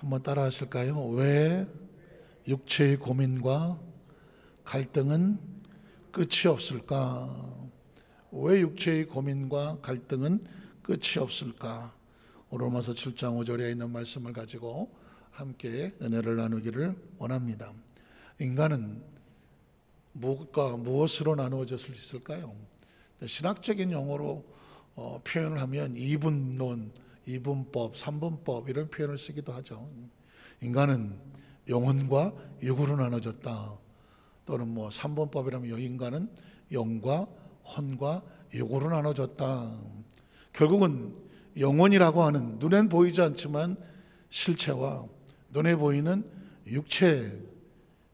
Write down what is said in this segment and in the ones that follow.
한번 따라 하실까요? 왜 육체의 고민과 갈등은 끝이 없을까? 왜 육체의 고민과 갈등은 끝이 없을까? 로마서 7장 5절에 있는 말씀을 가지고 함께 은혜를 나누기를 원합니다. 인간은 무엇과 무엇으로 나누어질 수 있을까요? 신학적인 용어로 표현을 하면 이분론, 이분법, 삼분법 이런 표현을 쓰기도 하죠. 인간은 영혼과 육으로 나눠졌다. 또는 삼분법이라면 인간은 영과 혼과 육으로 나눠졌다. 결국은 영혼이라고 하는 눈엔 보이지 않지만 실체와 눈에 보이는 육체,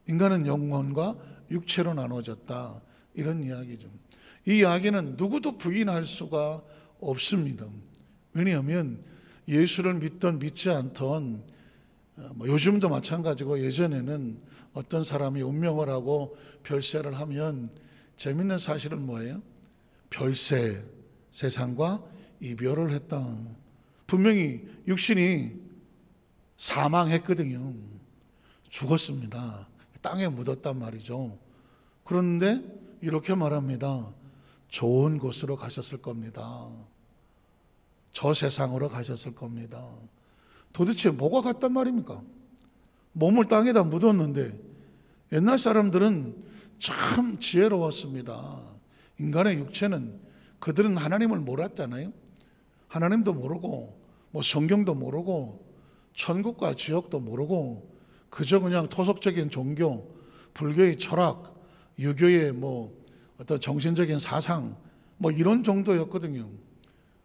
인간은 영혼과 육체로 나눠졌다. 이런 이야기죠. 이 이야기는 누구도 부인할 수가 없습니다. 왜냐하면 예수를 믿던 믿지 않던 요즘도 마찬가지고 예전에는 어떤 사람이 운명을 하고 별세를 하면 재밌는 사실은 뭐예요? 별세, 세상과 이별을 했다. 분명히 육신이 사망했거든요. 죽었습니다. 땅에 묻었단 말이죠. 그런데 이렇게 말합니다. 좋은 곳으로 가셨을 겁니다. 저 세상으로 가셨을 겁니다. 도대체 뭐가 같단 말입니까? 몸을 땅에다 묻었는데 옛날 사람들은 참 지혜로웠습니다. 인간의 육체는 그들은 하나님을 몰랐잖아요. 하나님도 모르고 성경도 모르고 천국과 지옥도 모르고 그저 그냥 토속적인 종교, 불교의 철학, 유교의 어떤 정신적인 사상 이런 정도였거든요.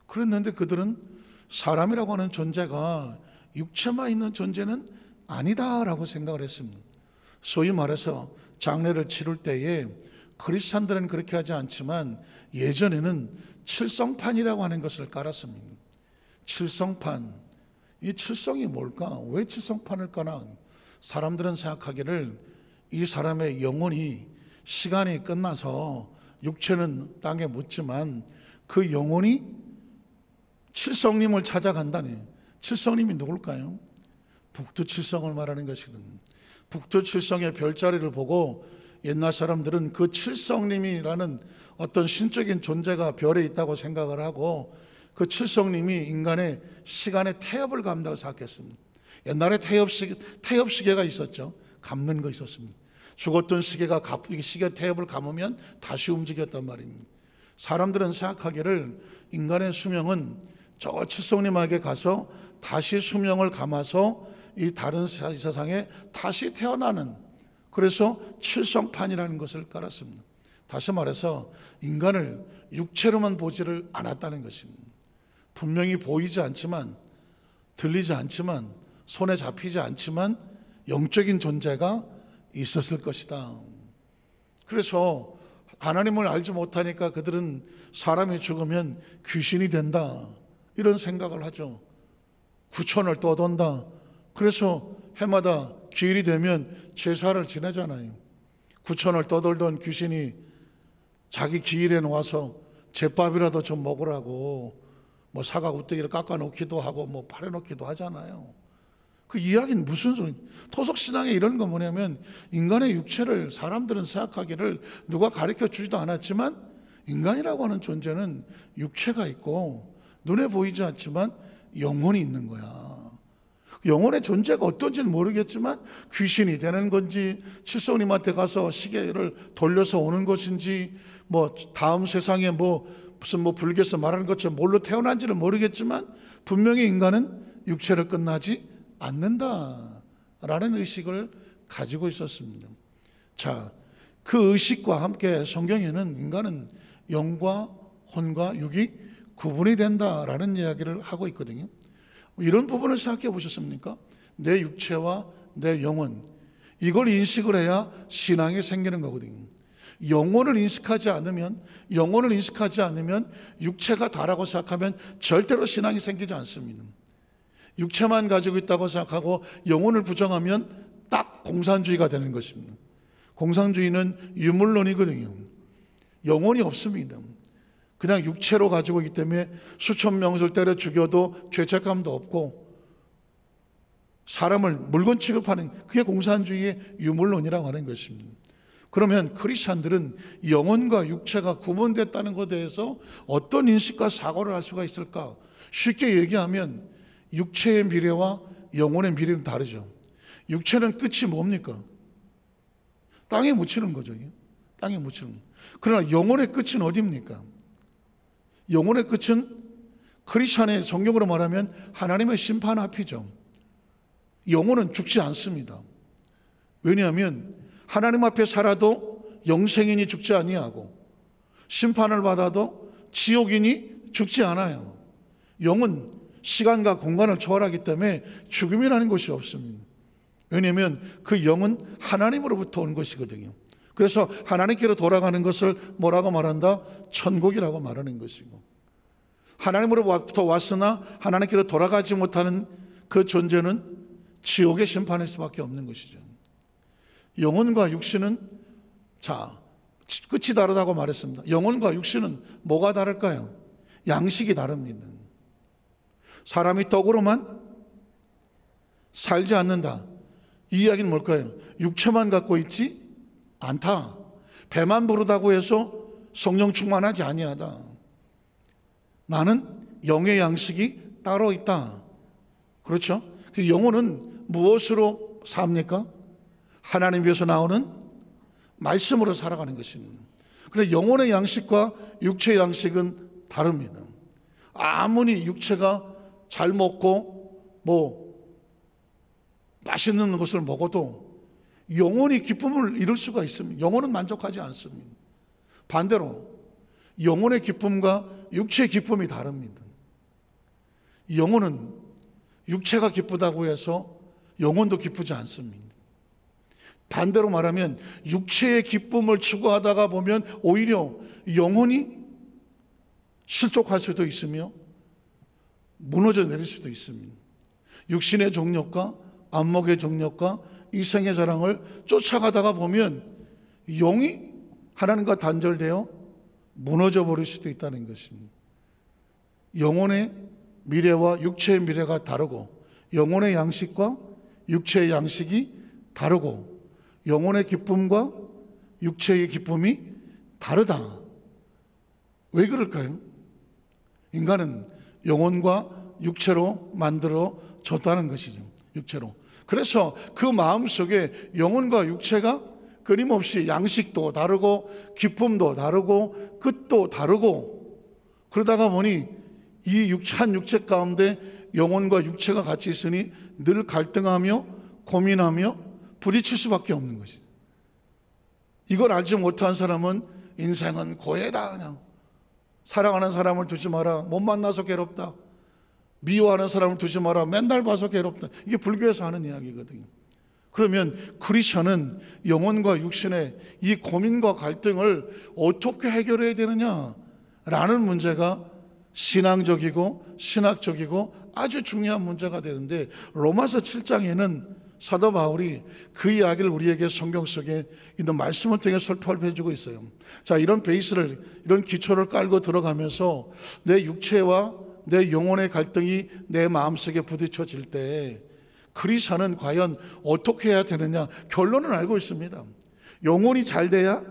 그랬는데 그들은 사람이라고 하는 존재가 육체만 있는 존재는 아니다라고 생각을 했습니다. 소위 말해서 장례를 치를 때에 크리스찬들은 그렇게 하지 않지만 예전에는 칠성판이라고 하는 것을 깔았습니다. 칠성판, 이 칠성이 뭘까? 왜 칠성판을 까나? 사람들은 생각하기를 이 사람의 영혼이 시간이 끝나서 육체는 땅에 묻지만 그 영혼이 칠성님을 찾아간다니. 칠성님이 누굴까요? 북두칠성을 말하는 것이거든요. 북두칠성의 별자리를 보고 옛날 사람들은 그 칠성님이라는 어떤 신적인 존재가 별에 있다고 생각을 하고 그 칠성님이 인간의 시간의 태엽을 감다고 생각했습니다. 옛날에 태엽시계가 있었죠. 감는 거 있었습니다. 죽었던 시계가 시계 태엽을 감으면 다시 움직였단 말입니다. 사람들은 생각하기를 인간의 수명은 저 칠성님에게 가서 다시 수명을 감아서 이 다른 세상에 다시 태어나는, 그래서 칠성판이라는 것을 깔았습니다. 다시 말해서 인간을 육체로만 보지를 않았다는 것입니다. 분명히 보이지 않지만, 들리지 않지만, 손에 잡히지 않지만 영적인 존재가 있었을 것이다. 그래서 하나님을 알지 못하니까 그들은 사람이 죽으면 귀신이 된다, 이런 생각을 하죠. 구천을 떠돈다. 그래서 해마다 기일이 되면 제사를 지내잖아요. 구천을 떠돌던 귀신이 자기 기일에 와서 제밥이라도 좀 먹으라고 사과 우대기를 깎아놓기도 하고 팔아놓기도 하잖아요. 그 이야기는 무슨 소리? 토속신앙에 이런 거 뭐냐면 인간의 육체를 사람들은 생각하기를 누가 가르쳐 주지도 않았지만 인간이라고 하는 존재는 육체가 있고 눈에 보이지 않지만 영혼이 있는 거야. 영혼의 존재가 어떤지는 모르겠지만 귀신이 되는 건지 칠성님한테 가서 시계를 돌려서 오는 것인지 다음 세상에 무슨 불교에서 말하는 것처럼 뭘로 태어난지는 모르겠지만 분명히 인간은 육체를 끝나지 않는다라는 의식을 가지고 있었습니다. 자, 그 의식과 함께 성경에는 인간은 영과 혼과 육이 구분이 된다라는 이야기를 하고 있거든요. 이런 부분을 생각해 보셨습니까? 내 육체와 내 영혼, 이걸 인식을 해야 신앙이 생기는 거거든요. 영혼을 인식하지 않으면 육체가 다라고 생각하면 절대로 신앙이 생기지 않습니다. 육체만 가지고 있다고 생각하고 영혼을 부정하면 딱 공산주의가 되는 것입니다. 공산주의는 유물론이거든요. 영혼이 없습니다. 그냥 육체로 가지고 있기 때문에 수천 명을 때려 죽여도 죄책감도 없고 사람을 물건 취급하는, 그게 공산주의의 유물론이라고 하는 것입니다. 그러면 크리스찬들은 영혼과 육체가 구분됐다는 것에 대해서 어떤 인식과 사고를 할 수가 있을까? 쉽게 얘기하면 육체의 미래와 영혼의 미래는 다르죠. 육체는 끝이 뭡니까? 땅에 묻히는 거죠. 땅에 묻히는 거. 그러나 영혼의 끝은 어디입니까? 영혼의 끝은 크리스찬의 성경으로 말하면 하나님의 심판 앞이죠. 영혼은 죽지 않습니다. 왜냐하면 하나님 앞에 살아도 영생인이 죽지 아니하고 심판을 받아도 지옥인이 죽지 않아요. 영은 시간과 공간을 초월하기 때문에 죽음이라는 것이 없습니다. 왜냐하면 그 영은 하나님으로부터 온 것이거든요. 그래서 하나님께로 돌아가는 것을 뭐라고 말한다? 천국이라고 말하는 것이고, 하나님으로부터 왔으나 하나님께로 돌아가지 못하는 그 존재는 지옥의 심판일 수밖에 없는 것이죠. 영혼과 육신은, 자, 끝이 다르다고 말했습니다. 영혼과 육신은 뭐가 다를까요? 양식이 다릅니다. 사람이 떡으로만 살지 않는다. 이 이야기는 뭘까요? 육체만 갖고 있지 않다. 배만 부르다고 해서 성령 충만하지 아니하다. 나는 영의 양식이 따로 있다. 그렇죠? 그 영혼은 무엇으로 삽니까? 하나님께서 나오는 말씀으로 살아가는 것입니다. 그래서 영혼의 양식과 육체의 양식은 다릅니다. 아무리 육체가 잘 먹고 맛있는 것을 먹어도 영혼이 기쁨을 이룰 수가 있습니다. 영혼은 만족하지 않습니다. 반대로 영혼의 기쁨과 육체의 기쁨이 다릅니다. 영혼은 육체가 기쁘다고 해서 영혼도 기쁘지 않습니다. 반대로 말하면 육체의 기쁨을 추구하다가 보면 오히려 영혼이 실족할 수도 있으며 무너져 내릴 수도 있습니다. 육신의 정욕과 안목의 정욕과 이생의 자랑을 쫓아가다가 보면 영이 하나님과 단절되어 무너져 버릴 수도 있다는 것입니다. 영혼의 미래와 육체의 미래가 다르고, 영혼의 양식과 육체의 양식이 다르고, 영혼의 기쁨과 육체의 기쁨이 다르다. 왜 그럴까요? 인간은 영혼과 육체로 만들어졌다는 것이죠. 육체로. 그래서 그 마음속에 영혼과 육체가 끊임없이 양식도 다르고 기쁨도 다르고 끝도 다르고, 그러다가 보니 이 한 육체 가운데 영혼과 육체가 같이 있으니 늘 갈등하며 고민하며 부딪힐 수밖에 없는 것이죠. 이걸 알지 못한 사람은 인생은 고해다, 그냥 사랑하는 사람을 두지 마라, 못 만나서 괴롭다, 미워하는 사람을 두지 마라, 맨날 봐서 괴롭다, 이게 불교에서 하는 이야기거든요. 그러면 크리스천은 영혼과 육신의 이 고민과 갈등을 어떻게 해결해야 되느냐라는 문제가 신앙적이고 신학적이고 아주 중요한 문제가 되는데, 로마서 7장에는 사도 바울이 그 이야기를 우리에게 성경 속에 있는 말씀을 통해 설파를 해주고 있어요. 자, 이런 베이스를, 이런 기초를 깔고 들어가면서 내 육체와 내 영혼의 갈등이 내 마음속에 부딪혀질 때 크리스천은 과연 어떻게 해야 되느냐? 결론은 알고 있습니다. 영혼이 잘 돼야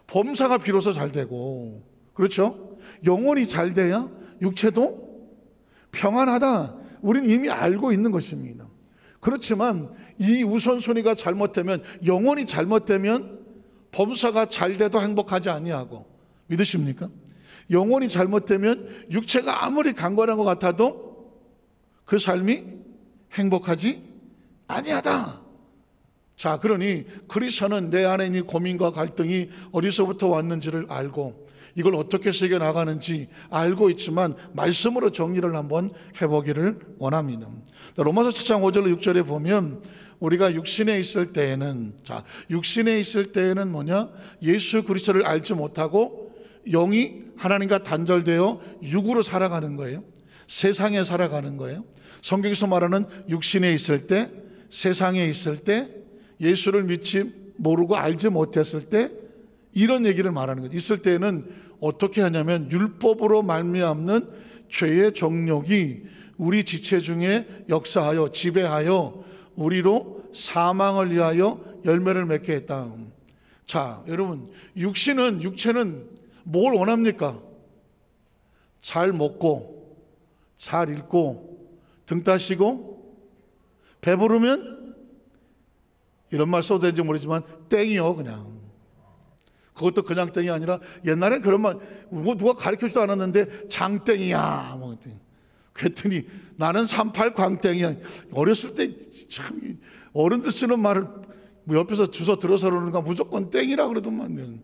범사가 비로소 잘 되고, 그렇죠? 영혼이 잘 돼야 육체도 평안하다. 우리는 이미 알고 있는 것입니다. 그렇지만 이 우선순위가 잘못되면, 영혼이 잘못되면 범사가 잘 돼도 행복하지 아니하고, 믿으십니까? 영혼이 잘못되면 육체가 아무리 강건한 것 같아도 그 삶이 행복하지 아니하다. 자, 그러니 크리스천은 내 안에 있는 고민과 갈등이 어디서부터 왔는지를 알고 이걸 어떻게 새겨 나가는지 알고 있지만 말씀으로 정리를 한번 해보기를 원합니다. 로마서 7장 5절 6절에 보면 우리가 육신에 있을 때에는, 자, 육신에 있을 때에는 뭐냐? 예수 그리스도를 알지 못하고 영이 하나님과 단절되어 육으로 살아가는 거예요. 세상에 살아가는 거예요. 성경에서 말하는 육신에 있을 때, 세상에 있을 때, 예수를 믿지 모르고 알지 못했을 때, 이런 얘기를 말하는 거죠. 있을 때는 어떻게 하냐면 율법으로 말미암는 죄의 정욕이 우리 지체 중에 역사하여 지배하여 우리로 사망을 위하여 열매를 맺게 했다. 자, 여러분, 육체는 뭘 원합니까? 잘 먹고 잘 읽고 등 따시고 배부르면, 이런 말 써도 되는지 모르지만 땡이요. 그냥 그것도 그냥 땡이 아니라, 옛날엔 그런 말 누가 가르쳐주지도 않았는데 장땡이야 뭐 그랬더니 나는 38 광땡이야. 어렸을 때 참 어른들 쓰는 말을 뭐 옆에서 주워 들어서 그러는가, 무조건 땡이라 그러더만.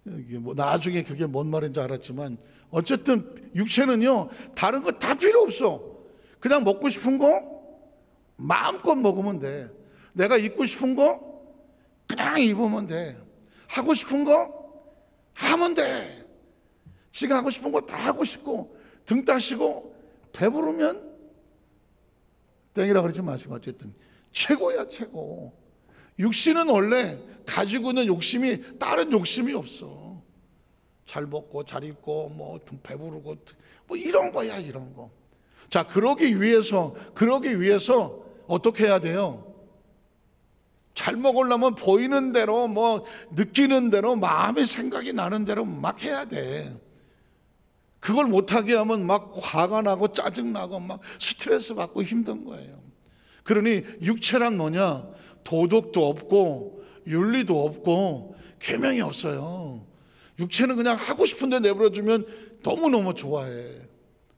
이게 뭐 나중에 그게 뭔 말인지 알았지만, 어쨌든 육체는요 다른 거 다 필요 없어. 그냥 먹고 싶은 거 마음껏 먹으면 돼. 내가 입고 싶은 거 그냥 입으면 돼. 하고 싶은 거 하면 돼. 지가 하고 싶은 거 다 하고 싶고, 등 따시고 배부르면 땡이라 그러지 마시고, 어쨌든 최고야, 최고. 육신은 원래 가지고 있는 욕심이 다른 욕심이 없어. 잘 먹고 잘 입고 뭐 배부르고 뭐 이런 거야, 이런 거. 자, 그러기 위해서 어떻게 해야 돼요? 잘 먹으려면 보이는 대로, 뭐 느끼는 대로, 마음의 생각이 나는 대로 막 해야 돼. 그걸 못하게 하면 막 화가 나고 짜증나고 막 스트레스 받고 힘든 거예요. 그러니 육체란 뭐냐? 도덕도 없고 윤리도 없고 계명이 없어요. 육체는 그냥 하고 싶은데 내버려두면 너무너무 좋아해.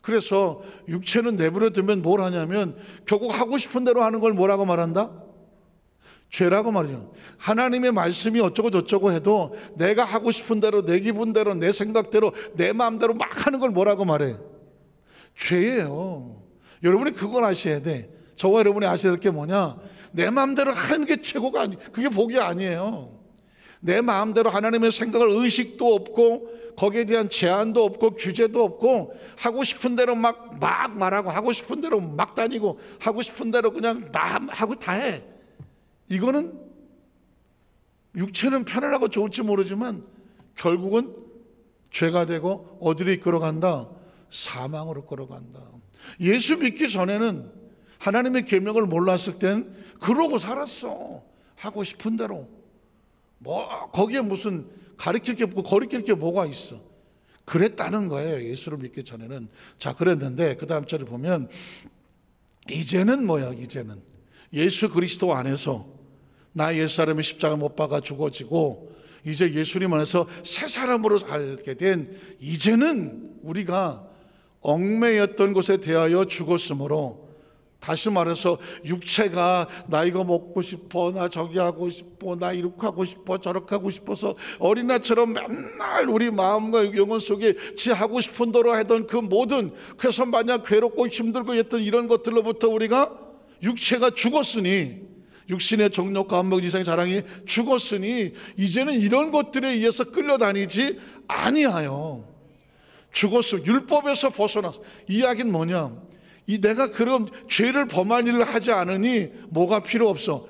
그래서 육체는 내버려두면 뭘 하냐면 결국 하고 싶은 대로 하는 걸 뭐라고 말한다? 죄라고 말이죠. 하나님의 말씀이 어쩌고 저쩌고 해도 내가 하고 싶은 대로, 내 기분대로, 내 생각대로, 내 마음대로 막 하는 걸 뭐라고 말해? 죄예요. 여러분이 그걸 아셔야 돼. 저와 여러분이 아셔야 될 게 뭐냐? 내 마음대로 하는 게 최고가 아니, 그게 복이 아니에요. 내 마음대로 하나님의 생각을, 의식도 없고 거기에 대한 제한도 없고 규제도 없고 하고 싶은 대로 막 말하고 하고 싶은 대로 막 다니고 하고 싶은 대로 그냥 하고 다 해. 이거는 육체는 편안하고 좋을지 모르지만 결국은 죄가 되고 어디로 이끌어간다? 사망으로 끌어간다. 예수 믿기 전에는 하나님의 계명을 몰랐을 땐 그러고 살았어. 하고 싶은 대로. 뭐 거기에 무슨 가르칠 게 없고 거리낄 게 뭐가 있어. 그랬다는 거예요, 예수를 믿기 전에는. 자, 그랬는데 그 다음 절을 보면 이제는 뭐야? 이제는 예수 그리스도 안에서 나 옛사람이 십자가 못 박아 죽어지고 이제 예수님 안에서 새 사람으로 살게 된, 이제는 우리가 얽매였던 것에 대하여 죽었으므로, 다시 말해서 육체가 나 이거 먹고 싶어, 나 저기 하고 싶어, 나 이렇게 하고 싶어, 저렇게 하고 싶어서 어린아이처럼 맨날 우리 마음과 영혼 속에 지 하고 싶은 대로 하던 그 모든, 그래서 만약 괴롭고 힘들고 했던 이런 것들로부터 우리가, 육체가 죽었으니, 육신의 정욕과 한목 이상의 자랑이 죽었으니 이제는 이런 것들에 의해서 끌려다니지 아니하여 죽었어. 율법에서 벗어났어. 이 이야기는 뭐냐? 이 내가 그런 죄를 범할 일을 하지 않으니 뭐가 필요 없어?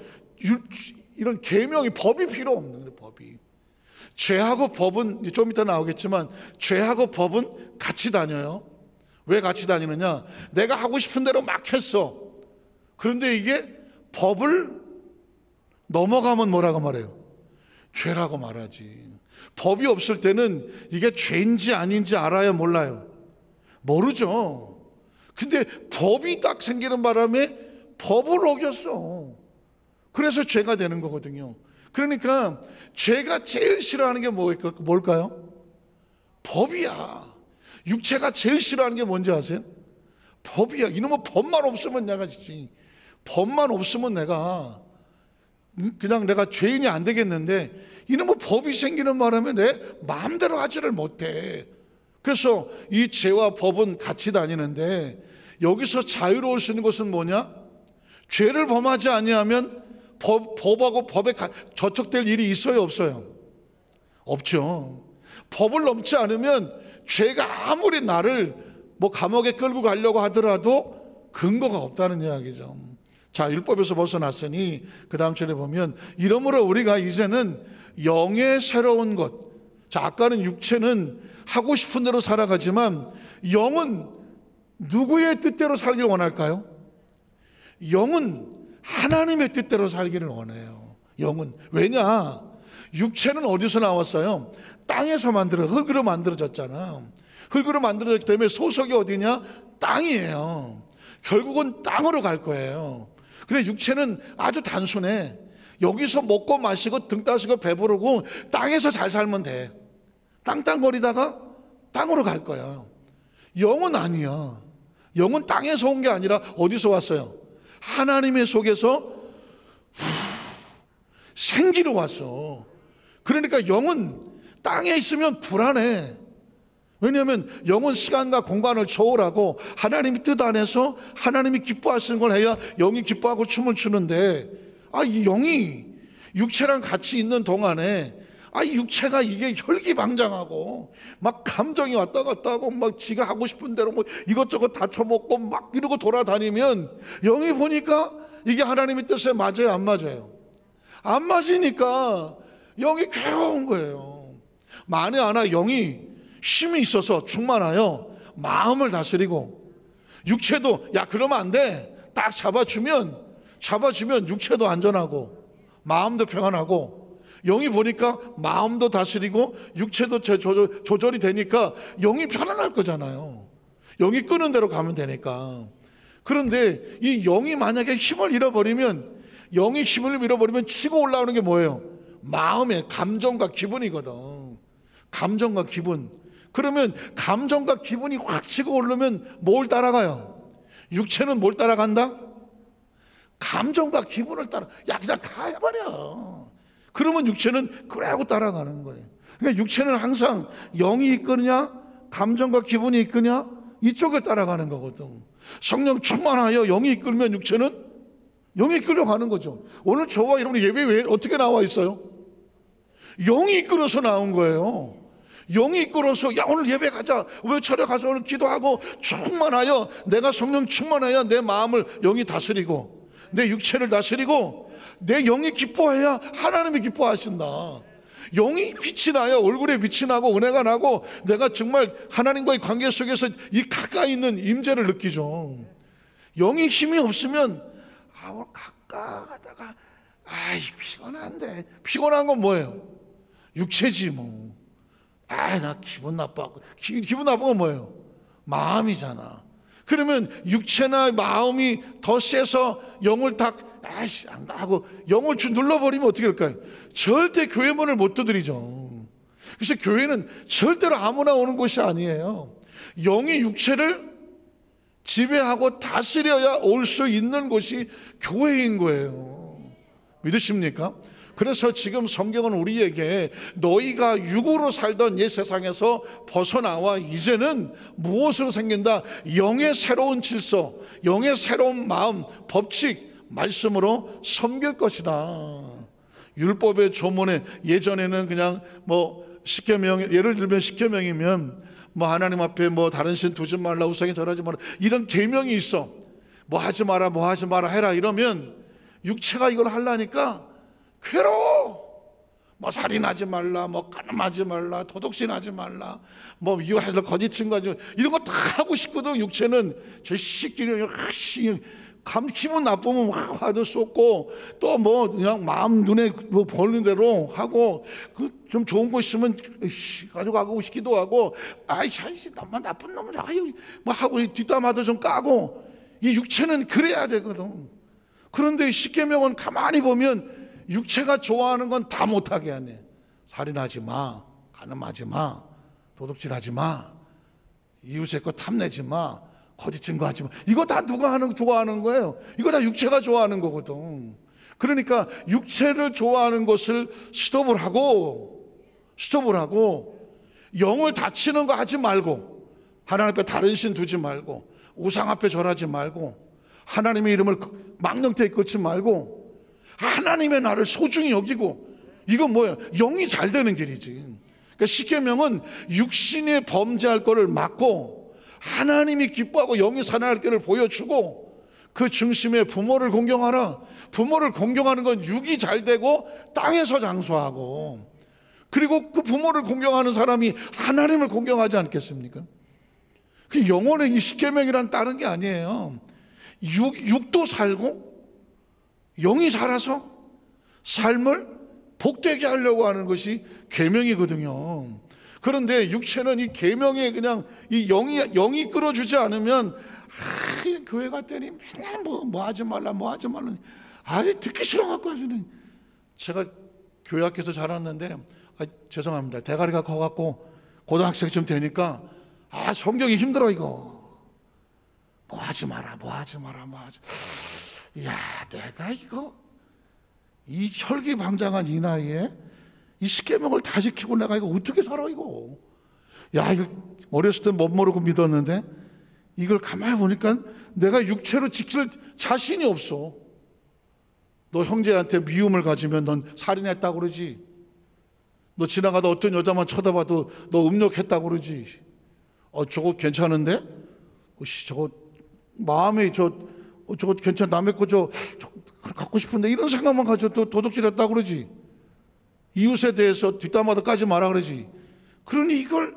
이런 계명이, 법이 필요 없는 거예요. 법이. 죄하고 법은 좀 이따 나오겠지만 죄하고 법은 같이 다녀요. 왜 같이 다니느냐? 내가 하고 싶은 대로 막 했어. 그런데 이게 법을 넘어가면 뭐라고 말해요? 죄라고 말하지. 법이 없을 때는 이게 죄인지 아닌지 알아야 몰라요? 모르죠. 근데 법이 딱 생기는 바람에 법을 어겼어. 그래서 죄가 되는 거거든요. 그러니까 죄가 제일 싫어하는 게 뭘까요? 법이야. 육체가 제일 싫어하는 게 뭔지 아세요? 법이야. 이놈의 법만 없으면 내가 지지. 법만 없으면 내가 죄인이 안 되겠는데, 이놈의 법이 생기는 바람에 내 마음대로 하지를 못해. 그래서 이 죄와 법은 같이 다니는데, 여기서 자유로울 수 있는 것은 뭐냐? 죄를 범하지 아니하면 법하고 법에 저촉될 일이 있어요, 없어요? 없죠. 법을 넘지 않으면 죄가 아무리 나를 뭐 감옥에 끌고 가려고 하더라도 근거가 없다는 이야기죠. 자, 율법에서 벗어났으니 그 다음 절에 보면 이러므로 우리가 이제는 영의 새로운 것. 자, 아까는 육체는 하고 싶은 대로 살아가지만 영은 누구의 뜻대로 살기를 원할까요? 영은 하나님의 뜻대로 살기를 원해요. 영은. 왜냐? 육체는 어디서 나왔어요? 땅에서 흙으로 만들어졌잖아. 흙으로 만들어졌기 때문에 소속이 어디냐? 땅이에요. 결국은 땅으로 갈 거예요. 그래, 육체는 아주 단순해. 여기서 먹고 마시고 등 따시고 배부르고 땅에서 잘 살면 돼. 땅땅거리다가 땅으로 갈 거야. 영은 아니야. 영은 땅에서 온 게 아니라 어디서 왔어요? 하나님의 속에서 생기로 왔어. 그러니까 영은 땅에 있으면 불안해. 왜냐하면 영은 시간과 공간을 초월하고 하나님의 뜻 안에서 하나님이 기뻐하시는 걸 해야 영이 기뻐하고 춤을 추는데, 이 영이 육체랑 같이 있는 동안에 이 육체가 이게 혈기방장하고 막 감정이 왔다 갔다 하고 막 지가 하고 싶은 대로 뭐 이것저것 다 처먹고 막 이러고 돌아다니면 영이 보니까 이게 하나님의 뜻에 맞아요, 안 맞아요? 안 맞으니까 영이 괴로운 거예요. 만에 하나 영이 힘이 있어서 충만하여 마음을 다스리고, 육체도 야 그러면 안 돼 딱 잡아주면 육체도 안전하고 마음도 평안하고, 영이 보니까 마음도 다스리고 육체도 조절이 되니까 영이 편안할 거잖아요. 영이 끄는 대로 가면 되니까. 그런데 이 영이 만약에 힘을 잃어버리면 치고 올라오는 게 뭐예요? 마음의 감정과 기분이거든. 감정과 기분. 그러면 감정과 기분이 확 치고 오르면 뭘 따라가요? 육체는 뭘 따라간다? 감정과 기분을 따라. 야 그냥 가버려. 그러면 육체는 그래 하고 따라가는 거예요. 그러니까 육체는 항상 영이 이끄느냐 감정과 기분이 이끄냐 이쪽을 따라가는 거거든. 성령 충만하여 영이 이끌면 육체는 영이 이끌려 가는 거죠. 오늘 저와 여러분 예배 왜 어떻게 나와 있어요? 영이 이끌어서 나온 거예요. 영이 이끌어서 야 오늘 예배 가자, 왜 철에 가서 오늘 기도하고 충만하여, 내가 성령 충만하여 내 마음을 영이 다스리고 내 육체를 다스리고 내 영이 기뻐해야 하나님이 기뻐하신다. 영이 빛이 나야 얼굴에 빛이 나고 은혜가 나고 내가 정말 하나님과의 관계 속에서 이 가까이 있는 임재를 느끼죠. 영이 힘이 없으면 가까이 가다가 피곤한데, 피곤한 건 뭐예요? 육체지 뭐. 나 기분 나빠. 기분 나쁜 건 뭐예요? 마음이잖아. 그러면 육체나 마음이 더 세서 영을 딱 안 가고 영을 눌러버리면 어떻게 될까요? 절대 교회 문을 못 두드리죠. 그래서 교회는 절대로 아무나 오는 곳이 아니에요. 영이 육체를 지배하고 다스려야 올 수 있는 곳이 교회인 거예요. 믿으십니까? 그래서 지금 성경은 우리에게 너희가 육으로 살던 옛 세상에서 벗어나와 이제는 무엇으로 생긴다? 영의 새로운 질서, 영의 새로운 마음, 법칙, 말씀으로 섬길 것이다. 율법의 조문에 예전에는 그냥 십계명, 예를 들면 십계명이면 하나님 앞에 다른 신 두지 말라, 우상에 절하지 마라, 이런 계명이 있어. 하지 마라, 하지 마라 해라. 이러면 육체가 이걸 하려니까 괴로워. 살인하지 말라, 간음하지 말라, 도둑질하지 말라, 미워해서 거짓 증거하지, 이런 거 다 하고 싶거든. 육체는 저 시끼는 기분 나쁘면 화도 쏟고 또 그냥 마음 눈에 보는 대로 하고, 좀 좋은 거 있으면 가져가고 싶기도 하고, 나만 나쁜 놈을 하고 뒷담화도 좀 까고. 이 육체는 그래야 되거든. 그런데 십계명은 가만히 보면 육체가 좋아하는 건 다 못하게 하네. 살인하지 마, 간음하지 마, 도둑질하지 마, 이웃의 것 탐내지 마, 거짓 증거하지 마. 이거 다 누가 좋아하는 거예요? 이거 다 육체가 좋아하는 거거든. 그러니까 육체를 좋아하는 것을 스톱을 하고 영을 다치는 거 하지 말고, 하나님 앞에 다른 신 두지 말고, 우상 앞에 절하지 말고, 하나님의 이름을 망령되이 끊지 말고, 하나님의 나를 소중히 여기고. 이건 뭐예요? 영이 잘 되는 길이지. 그러니까 십계명은 육신이 범죄할 거를 막고 하나님이 기뻐하고 영이 살아날 길을 보여주고, 그 중심에 부모를 공경하라. 부모를 공경하는 건 육이 잘 되고 땅에서 장수하고, 그리고 그 부모를 공경하는 사람이 하나님을 공경하지 않겠습니까? 그 영혼의 이 십계명이란 다른 게 아니에요. 육도 살고 영이 살아서 삶을 복되게 하려고 하는 것이 계명이거든요. 그런데 육체는 이 계명에 그냥 이 영이 끌어주지 않으면 교회 갔더니 맨날 뭐 하지 말라 아주 듣기 싫어갖고 아주는. 제가 교회 학교에서 자랐는데 죄송합니다. 대가리가 커갖고 고등학생쯤 되니까 성경이 힘들어 이거. 뭐 하지 마라. 야, 내가 이거 이 혈기방장한 이 나이에 이 십계명을 다 지키고 내가 이거 어떻게 살아 이거. 야, 이거 어렸을 때 못 모르고 믿었는데 이걸 가만히 보니까 내가 육체로 지킬 자신이 없어. 너 형제한테 미움을 가지면 넌 살인했다고 그러지. 너 지나가다 어떤 여자만 쳐다봐도 너 음욕했다고 그러지. 저거 괜찮은데? 저거 마음에 저거 괜찮, 남의 거 저 갖고 싶은데 이런 생각만 가지고 또 도둑질했다고 그러지. 이웃에 대해서 뒷담화도 까지 마라 그러지. 그러니 이걸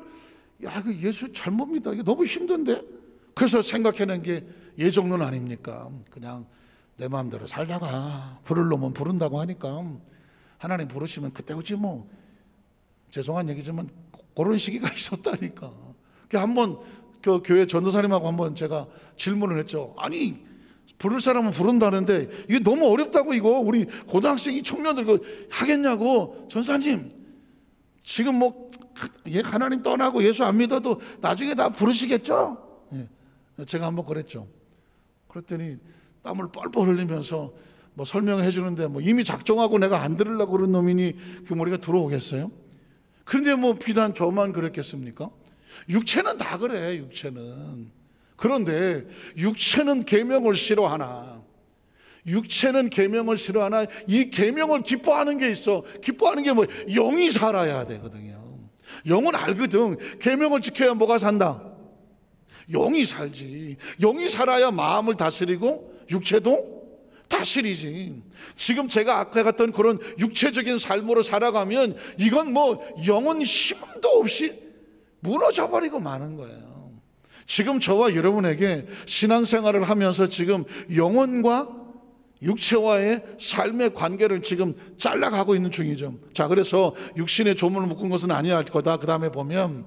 이거 예수 잘못 믿어. 이게 너무 힘든데. 그래서 생각해낸 게 예정론 아닙니까? 그냥 내 마음대로 살다가 부를 놈은 부른다고 하니까 하나님 부르시면 그때 오지 뭐. 죄송한 얘기지만 그런 시기가 있었다니까. 한번 그 교회 전도사님하고 한번 제가 질문을 했죠. 아니 부를 사람은 부른다는데 이게 너무 어렵다고 이거 우리 고등학생 이 청년들 이거 하겠냐고. 전사님 지금 뭐 하나님 떠나고 예수 안 믿어도 나중에 다 부르시겠죠? 제가 한번 그랬죠. 그랬더니 땀을 뻘뻘 흘리면서 뭐 설명해 주는데 뭐 이미 작정하고 내가 안 들으려고 그런 놈이니 그 머리가 들어오겠어요? 그런데 뭐 비단 저만 그랬겠습니까? 육체는 다 그래. 육체는. 그런데 육체는 계명을 싫어하나 이 계명을 기뻐하는 게 있어. 기뻐하는 게 뭐? 영이 살아야 되거든요. 영은 알거든. 계명을 지켜야 뭐가 산다? 영이 살지. 영이 살아야 마음을 다스리고 육체도 다스리지. 지금 제가 아까 갔던 그런 육체적인 삶으로 살아가면 이건 뭐 영혼 힘도 없이 무너져 버리고 마는 거예요. 지금 저와 여러분에게 신앙생활을 하면서 지금 영혼과 육체와의 삶의 관계를 지금 잘라가고 있는 중이죠. 자, 그래서 육신의 조문을 묶은 것은 아니할 거다. 그 다음에 보면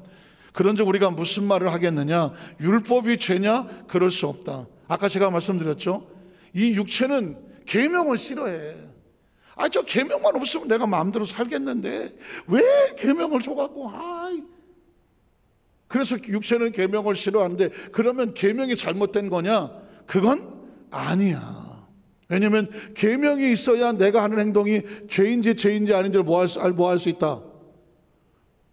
그런즉 우리가 무슨 말을 하겠느냐? 율법이 죄냐? 그럴 수 없다. 아까 제가 말씀드렸죠. 이 육체는 계명을 싫어해. 저 계명만 없으면 내가 마음대로 살겠는데 왜 계명을 줘갖고 그래서 육체는 계명을 싫어하는데 그러면 계명이 잘못된 거냐? 그건 아니야. 왜냐하면 계명이 있어야 내가 하는 행동이 죄인지 아닌지를 뭐 할 수 있다?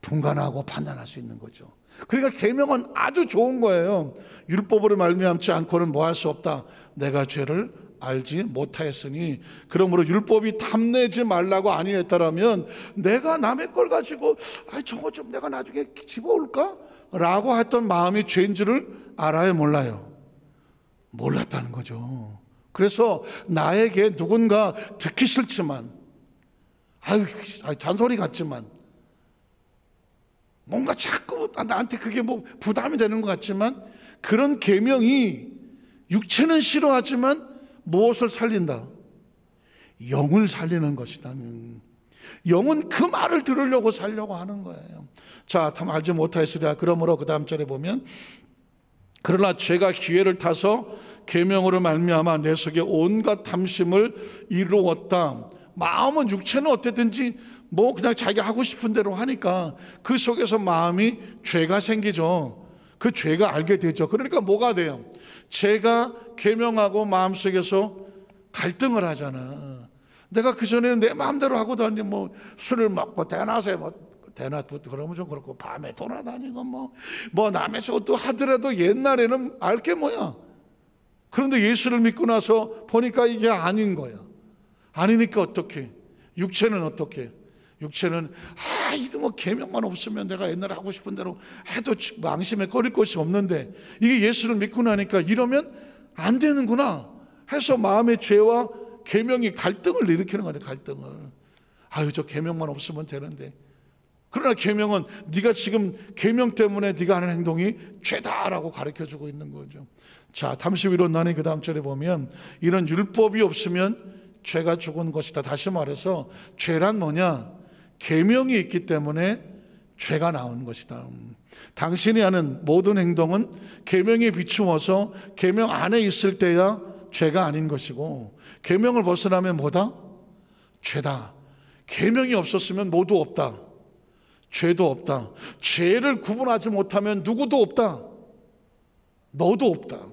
분간하고 판단할 수 있는 거죠. 그러니까 계명은 아주 좋은 거예요. 율법으로 말미암지 않고는 뭐 할 수 없다. 내가 죄를 알지 못하였으니 그러므로 율법이 탐내지 말라고 아니했다라면 내가 남의 걸 가지고 저거 좀 내가 나중에 집어올까? 라고 했던 마음이 죄인 줄을 알아요, 몰라요? 몰랐다는 거죠. 그래서 나에게 누군가 듣기 싫지만 잔소리 같지만 뭔가 자꾸 나한테 그게 뭐 부담이 되는 것 같지만 그런 계명이 육체는 싫어하지만 무엇을 살린다? 영을 살리는 것이다. 영은 그 말을 들으려고 살려고 하는 거예요. 자, 탐 알지 못하였으리라. 그러므로 그 다음 절에 보면 그러나 죄가 기회를 타서 계명으로 말미암아 내 속에 온갖 탐심을 이루었다. 마음은 육체는 어땠든지 뭐 그냥 자기가 하고 싶은 대로 하니까 그 속에서 마음이 죄가 생기죠. 그 죄가 알게 되죠. 그러니까 뭐가 돼요? 죄가 계명하고 마음속에서 갈등을 하잖아. 내가 그전에는 내 마음대로 하고 다니는데 뭐 술을 먹고 대낮에 대낮부터 그러면 좀 그렇고 밤에 돌아다니고 뭐 남의 것도 하더라도 옛날에는 알 게 뭐야. 그런데 예수를 믿고 나서 보니까 이게 아닌 거야. 아니니까 어떻게? 육체는 어떻게? 육체는 이거 뭐 계명만 없으면 내가 옛날에 하고 싶은 대로 해도 망심에 꺼릴 것이 없는데 이게 예수를 믿고 나니까 이러면 안 되는구나 해서 마음의 죄와 계명이 갈등을 일으키는 거예요. 갈등을. 저 계명만 없으면 되는데 그러나 계명은 네가 지금 계명 때문에 네가 하는 행동이 죄다라고 가르쳐주고 있는 거죠. 자, 31호 나니 그 다음 절에 보면 이런 율법이 없으면 죄가 죽은 것이다. 다시 말해서 죄란 뭐냐? 계명이 있기 때문에 죄가 나오는 것이다. 당신이 하는 모든 행동은 계명에 비추어서 계명 안에 있을 때야 죄가 아닌 것이고, 계명을 벗어나면 뭐다? 죄다. 계명이 없었으면 모두 없다. 죄도 없다. 죄를 구분하지 못하면 누구도 없다. 너도 없다.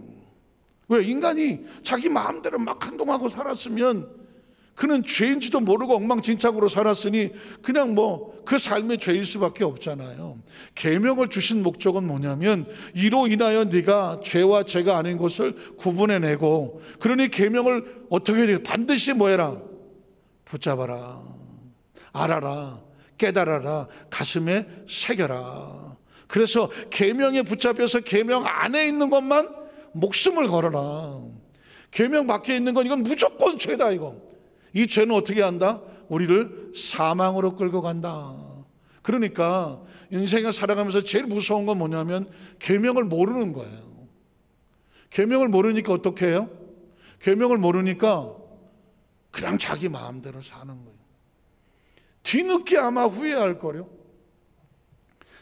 왜? 인간이 자기 마음대로 막 행동하고 살았으면 그는 죄인지도 모르고 엉망진창으로 살았으니 그냥 뭐 그 삶의 죄일 수밖에 없잖아요. 계명을 주신 목적은 뭐냐면 이로 인하여 네가 죄와 죄가 아닌 것을 구분해내고, 그러니 계명을 어떻게 해야 돼? 반드시 뭐 해라? 붙잡아라. 알아라. 깨달아라. 가슴에 새겨라. 그래서 계명에 붙잡혀서 계명 안에 있는 것만 목숨을 걸어라. 계명 밖에 있는 건 이건 무조건 죄다. 이거 이 죄는 어떻게 한다? 우리를 사망으로 끌고 간다. 그러니까 인생을 살아가면서 제일 무서운 건 뭐냐면 계명을 모르는 거예요. 계명을 모르니까 어떻게 해요? 계명을 모르니까 그냥 자기 마음대로 사는 거예요. 뒤늦게 아마 후회할 거요.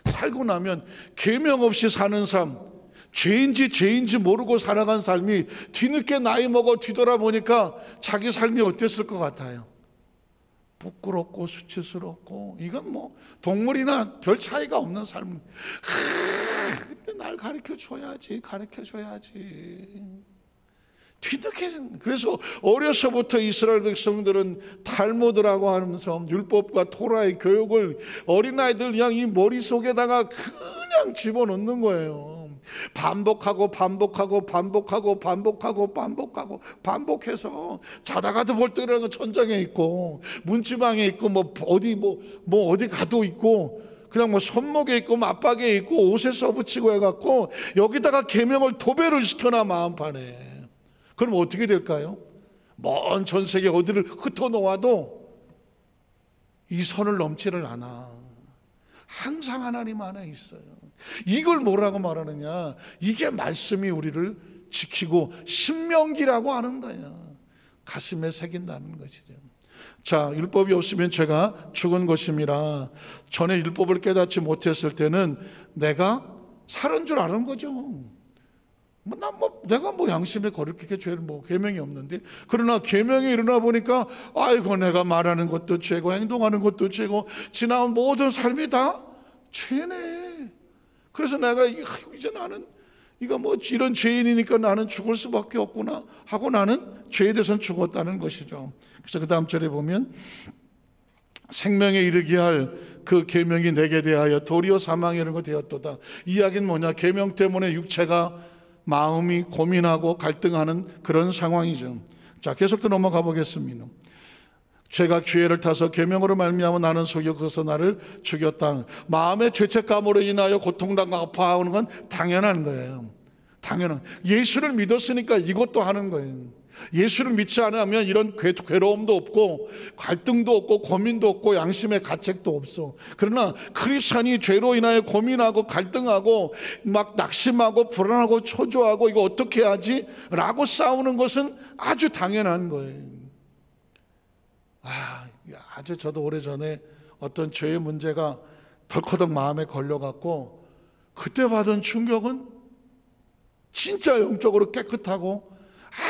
살고 나면 계명 없이 사는 삶, 죄인지 모르고 살아간 삶이 뒤늦게 나이 먹어 뒤돌아보니까 자기 삶이 어땠을 것 같아요? 부끄럽고 수치스럽고, 이건 뭐 동물이나 별 차이가 없는 삶. 그때 날 가르쳐줘야지. 뒤늦게. 그래서 어려서부터 이스라엘 백성들은 탈무드라고 하면서 율법과 토라의 교육을 어린아이들 그냥 이 머릿속에다가 그냥 집어넣는 거예요. 반복해서 자다가도 볼 때 그냥 천장에 있고 문지방에 있고 뭐 어디 가도 있고 그냥 뭐 손목에 있고 맞박에 있고 옷에 써붙이고 해갖고 여기다가 계명을 도배를 시켜놔 마음판에. 그럼 어떻게 될까요? 먼 전 세계 어디를 흩어놓아도 이 선을 넘지를 않아. 항상 하나님 안에 있어요. 이걸 뭐라고 말하느냐? 이게 말씀이 우리를 지키고 신명기라고 하는 거야. 가슴에 새긴다는 것이죠. 자, 율법이 없으면 죄가 죽은 것임이라. 전에 율법을 깨닫지 못했을 때는 내가 살은 줄 아는 거죠. 내가 양심에 거룩하게 죄를 계명이 없는데, 그러나 계명이 일어나 보니까 아이고 내가 말하는 것도 죄고 행동하는 것도 죄고 지나온 모든 삶이 다 죄네. 그래서 내가 이제 나는 이거 이런 죄인이니까 나는 죽을 수밖에 없구나 하고 나는 죄에 대해서는 죽었다는 것이죠. 그래서 그 다음 절에 보면 생명에 이르게 할 그 계명이 내게 대하여 도리어 사망에 이르는 것 되었도다. 이 이야기는 뭐냐? 계명 때문에 육체가 마음이 고민하고 갈등하는 그런 상황이죠. 자, 계속해서 넘어가 보겠습니다. 죄가 기회를 타서 계명으로 말미암아 나는 속여 그것서 나를 죽였다. 마음의 죄책감으로 인하여 고통당하고 아파하는 건 당연한 거예요. 당연한. 예수를 믿었으니까 이것도 하는 거예요. 예수를 믿지 않으면 이런 괴로움도 없고 갈등도 없고 고민도 없고 양심의 가책도 없어. 그러나 크리스찬이 죄로 인하여 고민하고 갈등하고 막 낙심하고 불안하고 초조하고 이거 어떻게 하지? 라고 싸우는 것은 아주 당연한 거예요. 아주 저도 오래전에 어떤 죄의 문제가 덜커덕 마음에 걸려갖고 그때 받은 충격은 진짜 영적으로 깨끗하고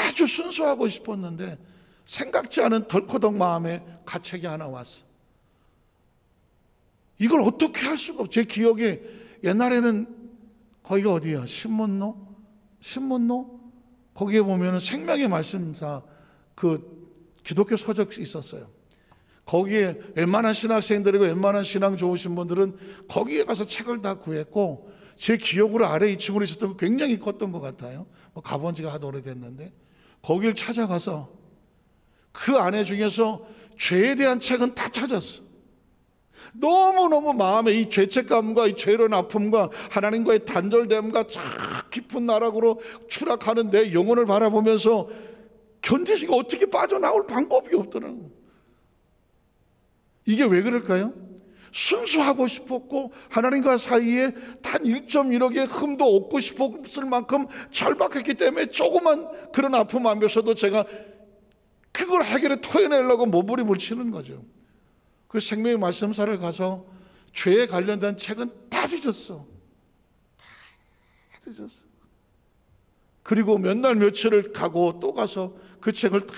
아주 순수하고 싶었는데 생각지 않은 덜커덕 마음에 가책이 하나 왔어. 이걸 어떻게 할 수가 없어. 제 기억에 옛날에는 거기가 어디야? 신문로? 거기에 보면은 생명의 말씀사 그 기독교 서적이 있었어요. 거기에 웬만한 신학생들이고 웬만한 신앙 좋으신 분들은 거기에 가서 책을 다 구했고, 제 기억으로 아래 2층으로 있었던 거 굉장히 컸던 것 같아요. 가본 지가 하도 오래됐는데 거길 찾아가서 그 안에 중에서 죄에 대한 책은 다 찾았어. 너무너무 마음에 이 죄책감과 이 죄로운 아픔과 하나님과의 단절됨과 참 깊은 나락으로 추락하는 내 영혼을 바라보면서 견디시고 어떻게 빠져나올 방법이 없더라고. 이게 왜 그럴까요? 순수하고 싶었고 하나님과 사이에 단 1.1억의 흠도 없고 싶었을 만큼 절박했기 때문에 조그만 그런 아픔 하면서도 제가 그걸 해결해 토해내려고 몸부림을 치는 거죠. 그 생명의 말씀사를 가서 죄에 관련된 책은 다 뒤졌어. 다 뒤졌어. 그리고 몇 날 며칠을 가고 또 가서 그 책을 다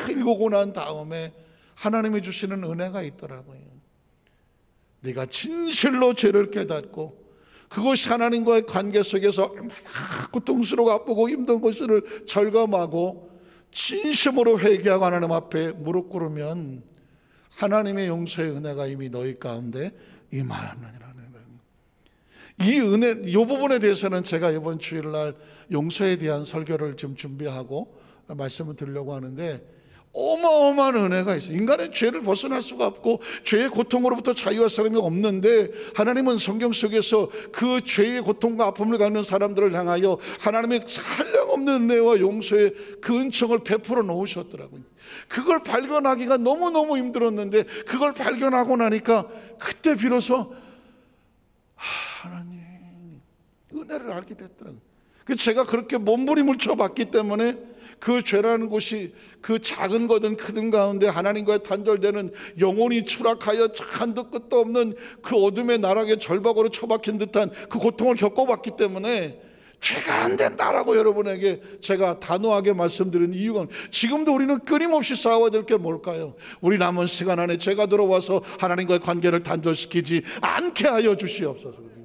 읽고 난 다음에 하나님이 주시는 은혜가 있더라고요. 네가 진실로 죄를 깨닫고 그것이 하나님과의 관계 속에서 얼마나 고통스럽고 아프고 힘든 것을 절감하고 진심으로 회개하고 하나님 앞에 무릎 꿇으면 하나님의 용서의 은혜가 이미 너희 가운데 임하였느니라. 이 은혜, 이 부분에 대해서는 제가 이번 주일날 용서에 대한 설교를 좀 준비하고 말씀을 드리려고 하는데 어마어마한 은혜가 있어요. 인간은 죄를 벗어날 수가 없고 죄의 고통으로부터 자유할 사람이 없는데 하나님은 성경 속에서 그 죄의 고통과 아픔을 갖는 사람들을 향하여 하나님의 한량없는 은혜와 용서의 그 은총을 베풀어 놓으셨더라고요. 그걸 발견하기가 너무너무 힘들었는데 그걸 발견하고 나니까 그때 비로소 하나님 은혜를 알게 됐더라고요. 제가 그렇게 몸부림을 쳐봤기 때문에 그 죄라는 곳이 그 작은 거든 크든 가운데 하나님과의 단절되는 영혼이 추락하여 한도 끝도 없는 그 어둠의 나락의 절박으로 처박힌 듯한 그 고통을 겪어봤기 때문에 죄가 안 된다라고 여러분에게 제가 단호하게 말씀드린 이유는 지금도 우리는 끊임없이 싸워야 될 게 뭘까요? 우리 남은 시간 안에 죄가 들어와서 하나님과의 관계를 단절시키지 않게 하여 주시옵소서.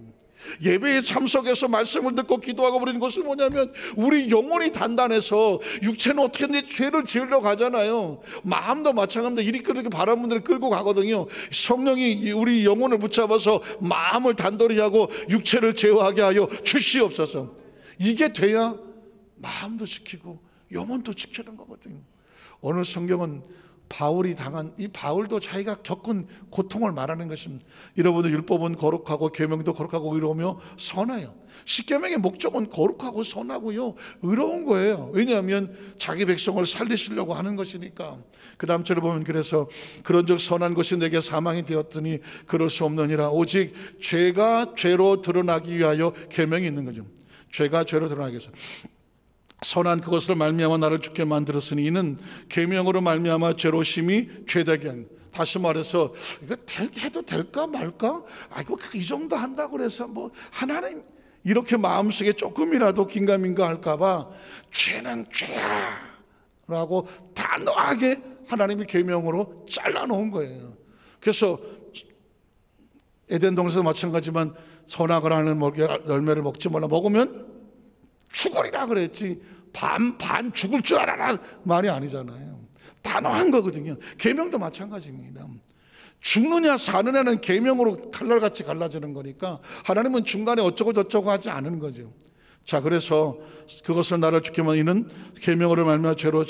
예배에 참석해서 말씀을 듣고 기도하고 그러는 것은 뭐냐면 우리 영혼이 단단해서 육체는 어떻게든 죄를 지으려고 하잖아요. 마음도 마찬가지입니다. 이리 그렇게 바람분들을 끌고 가거든요. 성령이 우리 영혼을 붙잡아서 마음을 단돌이 하고 육체를 제어하게 하여 주시옵소서. 이게 돼야 마음도 지키고 영혼도 지키는 거거든요. 오늘 성경은 바울이 당한 이 바울도 자기가 겪은 고통을 말하는 것입니다. 여러분들 율법은 거룩하고 계명도 거룩하고 의로우며 선해요. 십계명의 목적은 거룩하고 선하고요 의로운 거예요. 왜냐하면 자기 백성을 살리시려고 하는 것이니까. 그 다음 절을 보면 그래서 그런즉 선한 것이 내게 사망이 되었더니 그럴 수 없느니라. 오직 죄가 죄로 드러나기 위하여 계명이 있는 거죠. 죄가 죄로 드러나기 위해서 선한 그것을 말미암아 나를 죽게 만들었으니 이는 계명으로 말미암아 죄로 심히 죄되게 하는. 다시 말해서 이거 해도 될까 말까? 이거 이 정도 한다고 그래서 뭐 하나님 이렇게 마음속에 조금이라도 긴가민가 할까봐 죄는 죄야 라고 단호하게 하나님이 계명으로 잘라놓은 거예요. 그래서 에덴 동산도 마찬가지지만 선악을 하는 열매를 먹지 말라. 먹으면 죽으리라 그랬지 반 죽을 줄 알아라 말이 아니잖아요. 단호한 거거든요. 계명도 마찬가지입니다. 죽느냐 사느냐는 계명으로 칼날같이 갈라지는 거니까 하나님은 중간에 어쩌고 저쩌고 하지 않은 거죠. 자, 그래서 그것을 나를 죽게 하면 이는 계명으로 말미암아 죄로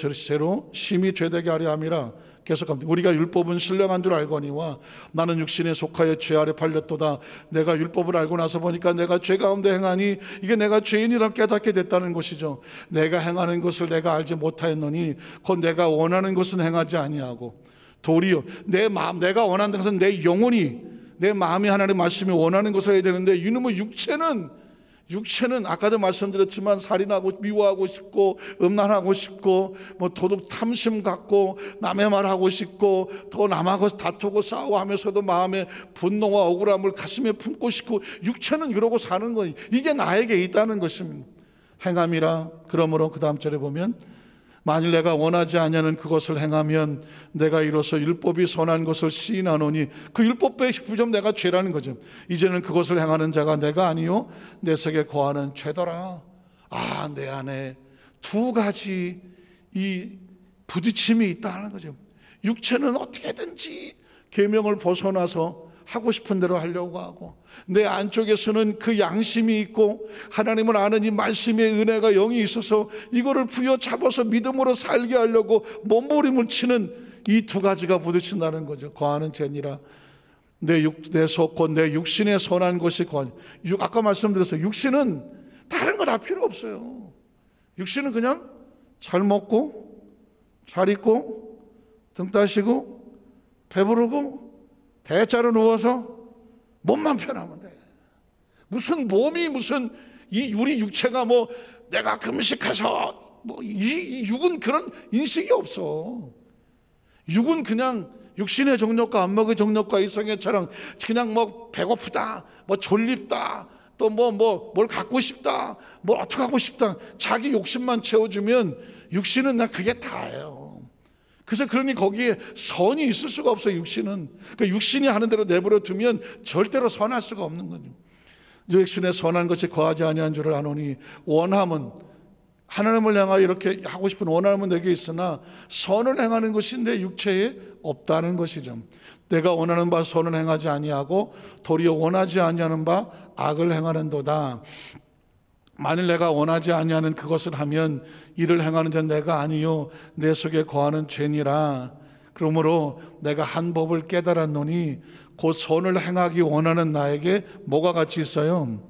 심히 죄되게 하려 함이라. 계속합니다. 우리가 율법은 신령한 줄 알거니와 나는 육신에 속하여 죄 아래 팔렸도다. 내가 율법을 알고 나서 보니까 내가 죄 가운데 행하니 이게 내가 죄인이라 깨닫게 됐다는 것이죠. 내가 행하는 것을 내가 알지 못하였노니 곧 내가 원하는 것은 행하지 아니하고 도리어 내 마음 내가 원하는 것은 내 영혼이 내 마음이 하나님의 말씀이 원하는 것을 해야 되는데 이놈의 육체는 아까도 말씀드렸지만 살인하고 미워하고 싶고 음란하고 싶고 뭐 도둑 탐심 갖고 남의 말하고 싶고 또 남하고 다투고 싸우고 하면서도 마음에 분노와 억울함을 가슴에 품고 싶고 육체는 이러고 사는 거예요. 이게 나에게 있다는 것입니다. 행함이라. 그러므로 그 다음 절에 보면 만일 내가 원하지 아니하는 그것을 행하면 내가 이로써 율법이 선한 것을 시인하노니 그 율법의 부점 내가 죄라는 거죠. 이제는 그것을 행하는 자가 내가 아니요 내 속에 거하는 죄더라. 내 안에 두 가지 이 부딪힘이 있다는 거죠. 육체는 어떻게든지 계명을 벗어나서 하고 싶은 대로 하려고 하고 내 안쪽에서는 그 양심이 있고 하나님을 아는 이 말씀의 은혜가 영이 있어서 이거를 부여잡아서 믿음으로 살게 하려고 몸부림을 치는 이 두 가지가 부딪힌다는 거죠. 거하는 죄니라. 내 속 곧 내 육신에 선한 것이 거하니. 아까 말씀드렸어요. 육신은 다른 거 다 필요 없어요. 육신은 그냥 잘 먹고 잘 입고 등 따시고 배부르고 대자로 누워서 몸만 편하면 돼. 무슨 몸이 무슨 우리 육체가 뭐 내가 금식해서 뭐 이 육은 그런 인식이 없어. 육은 그냥 육신의 정욕과 안목의 정욕과 이성의 차랑 그냥 뭐 배고프다, 뭐 졸립다, 또 뭘 갖고 싶다, 뭘 어떻게 하고 싶다, 자기 욕심만 채워주면 육신은 나 그게 다예요. 그래서 그러니 거기에 선이 있을 수가 없어요. 육신은. 그러니까 육신이 하는 대로 내버려 두면 절대로 선할 수가 없는 거죠. 육신에 선한 것이 거하지 아니한 줄을 아노니 원함은 하나님을 향하여 이렇게 하고 싶은 원함은 내게 있으나 선을 행하는 것이 내 육체에 없다는 것이죠. 내가 원하는 바 선을 행하지 아니하고 도리어 원하지 아니하는 바 악을 행하는도다. 만일 내가 원하지 아니하는 그것을 하면 이를 행하는 자는 내가 아니요 내 속에 거하는 죄니라. 그러므로 내가 한 법을 깨달았노니 곧 선을 행하기 원하는 나에게 뭐가 같이 있어요?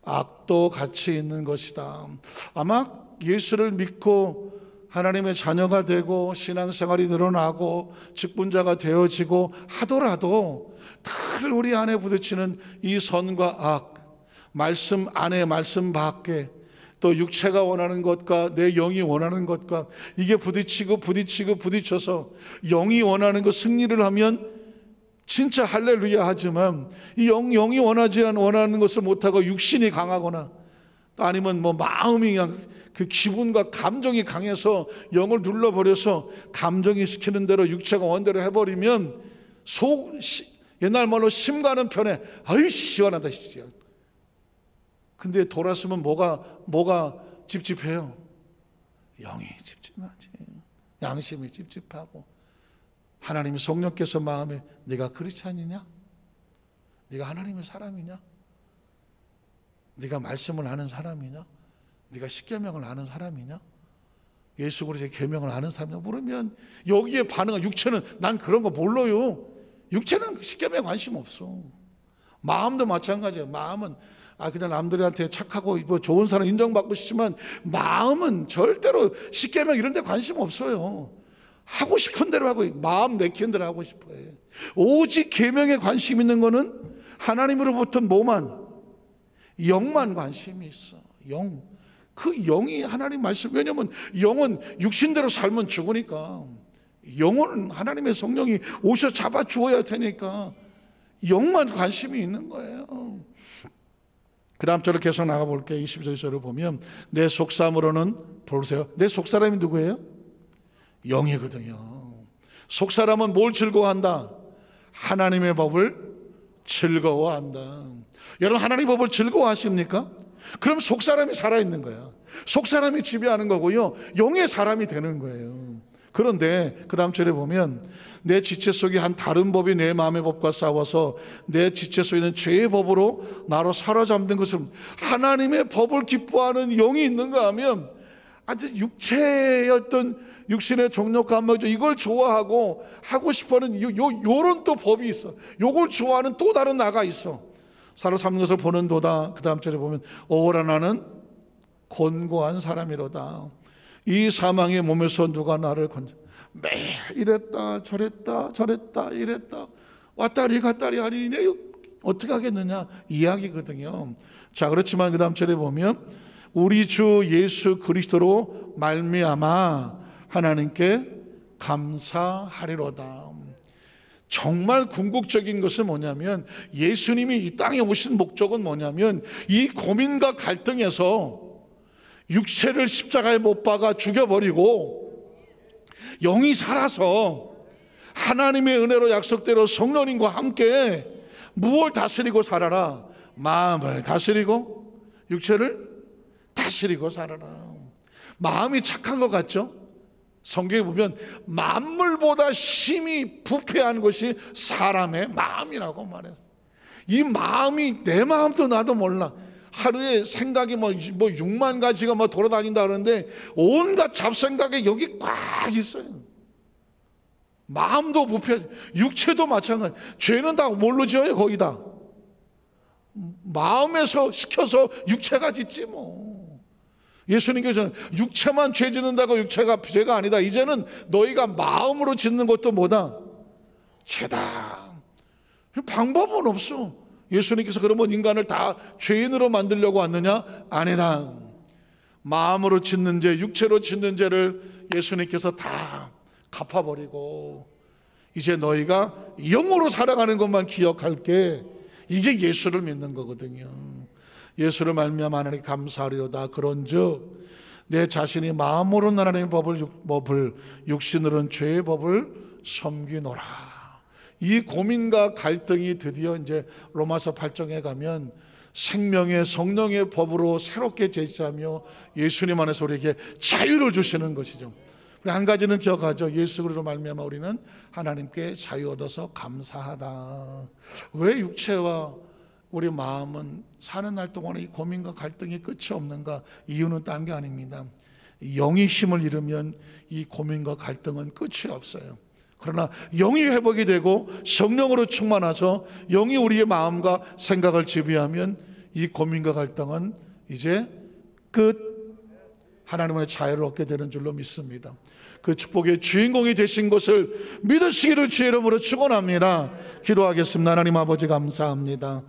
악도 같이 있는 것이다. 아마 예수를 믿고 하나님의 자녀가 되고 신앙생활이 늘어나고 직분자가 되어지고 하더라도 늘 우리 안에 부딪히는 이 선과 악, 말씀 안에 말씀 밖에, 또 육체가 원하는 것과 내 영이 원하는 것과 이게 부딪혀서 영이 원하는 것 승리를 하면 진짜 할렐루야 하지만 이 영이 원하는 것을 못하고 육신이 강하거나 또 아니면 뭐 마음이 그냥 그 기분과 감정이 강해서 영을 눌러버려서 감정이 시키는 대로 육체가 원대로 해버리면 옛날 말로 심 가는 편에 아유 시원하다. 근데 돌았으면 뭐가 찝찝해요? 영이 찝찝하지. 양심이 찝찝하고 하나님의 성령께서 마음에 네가 그렇지 않느냐? 네가 하나님의 사람이냐? 네가 말씀을 아는 사람이냐? 네가 십계명을 아는 사람이냐? 예수 그리스도의 계명을 아는 사람이냐? 물으면 여기에 반응한 육체는 난 그런 거 몰라요. 육체는 십계명에 관심 없어. 마음도 마찬가지예요. 마음은 그냥 남들한테 착하고 뭐 좋은 사람 인정받고 싶지만 마음은 절대로 십계명 이런 데 관심 없어요. 하고 싶은 대로 하고 마음 내키는 대로 하고 싶어요. 오직 계명에 관심 있는 거는 하나님으로부터 뭐만? 영만 관심이 있어. 영. 그 영이 하나님 말씀. 왜냐하면 영은 육신대로 살면 죽으니까 영혼은 하나님의 성령이 오셔 잡아 주어야 되니까 영만 관심이 있는 거예요. 그 다음 절을 계속 나가볼게요. 22절을 보면 내 속사람으로는 보세요. 내 속사람이 누구예요? 영이거든요. 속사람은 뭘 즐거워한다? 하나님의 법을 즐거워한다. 여러분 하나님의 법을 즐거워하십니까? 그럼 속사람이 살아있는 거야. 속사람이 지배하는 거고요. 영의 사람이 되는 거예요. 그런데 그 다음 절에 보면 내 지체 속에 한 다른 법이 내 마음의 법과 싸워서 내 지체 속에 있는 죄의 법으로 나로 사로잡는 것은 하나님의 법을 기뻐하는 영이 있는가 하면 아주 육체의 어떤 육신의 정욕과 안목 이걸 좋아하고 하고 싶어하는 요런 또 법이 있어. 요걸 좋아하는 또 다른 나가 있어. 사로잡는 것을 보는도다. 그 다음 절에 보면 오라 나는 곤고한 사람이로다. 이 사망의 몸에서 누가 나를 건져. 매일 이랬다 저랬다 이랬다 왔다리 갔다리 하니 내 어떻게 하겠느냐 이야기거든요. 자 그렇지만 그 다음 절에 보면 우리 주 예수 그리스도로 말미암아 하나님께 감사하리로다. 정말 궁극적인 것은 뭐냐면 예수님이 이 땅에 오신 목적은 뭐냐면 이 고민과 갈등에서 육체를 십자가에 못 박아 죽여버리고 영이 살아서 하나님의 은혜로 약속대로 성령님과 함께 무엇을 다스리고 살아라? 마음을 다스리고 육체를 다스리고 살아라. 마음이 착한 것 같죠? 성경에 보면 만물보다 심히 부패한 것이 사람의 마음이라고 말했어요. 이 마음이 내 마음도 나도 몰라. 하루에 생각이 뭐 6만 가지가 뭐 돌아다닌다 그러는데 온갖 잡생각이 여기 꽉 있어요. 마음도 부패, 육체도 마찬가지. 죄는 다 뭘로 지어요? 거의 다 마음에서 시켜서 육체가 짓지 뭐. 예수님께서는 육체만 죄 짓는다고 육체가 죄가 아니다. 이제는 너희가 마음으로 짓는 것도 뭐다? 죄다. 방법은 없어. 예수님께서 그러면 인간을 다 죄인으로 만들려고 왔느냐? 아니다. 마음으로 짓는 죄, 육체로 짓는 죄를 예수님께서 다 갚아버리고 이제 너희가 영으로 살아가는 것만 기억할게. 이게 예수를 믿는 거거든요. 예수를 말미암아 하나님께 감사하리로다. 그런즉 내 자신이 마음으로는 하나님의 법을 육신으로는 죄의 법을 섬기노라. 이 고민과 갈등이 드디어 이제 로마서 8장에 가면 생명의 성령의 법으로 새롭게 제시하며 예수님 안에서 우리에게 자유를 주시는 것이죠. 한 가지는 기억하죠. 예수 그리스도로 말미암아 우리는 하나님께 자유 얻어서 감사하다. 왜 육체와 우리 마음은 사는 날 동안에 이 고민과 갈등이 끝이 없는가? 이유는 딴 게 아닙니다. 영이 힘을 잃으면 이 고민과 갈등은 끝이 없어요. 그러나 영이 회복이 되고 성령으로 충만해서 영이 우리의 마음과 생각을 지배하면 이 고민과 갈등은 이제 끝, 하나님의 자유를 얻게 되는 줄로 믿습니다. 그 축복의 주인공이 되신 것을 믿으시기를 주의 이름으로 축원합니다. 기도하겠습니다. 하나님 아버지 감사합니다.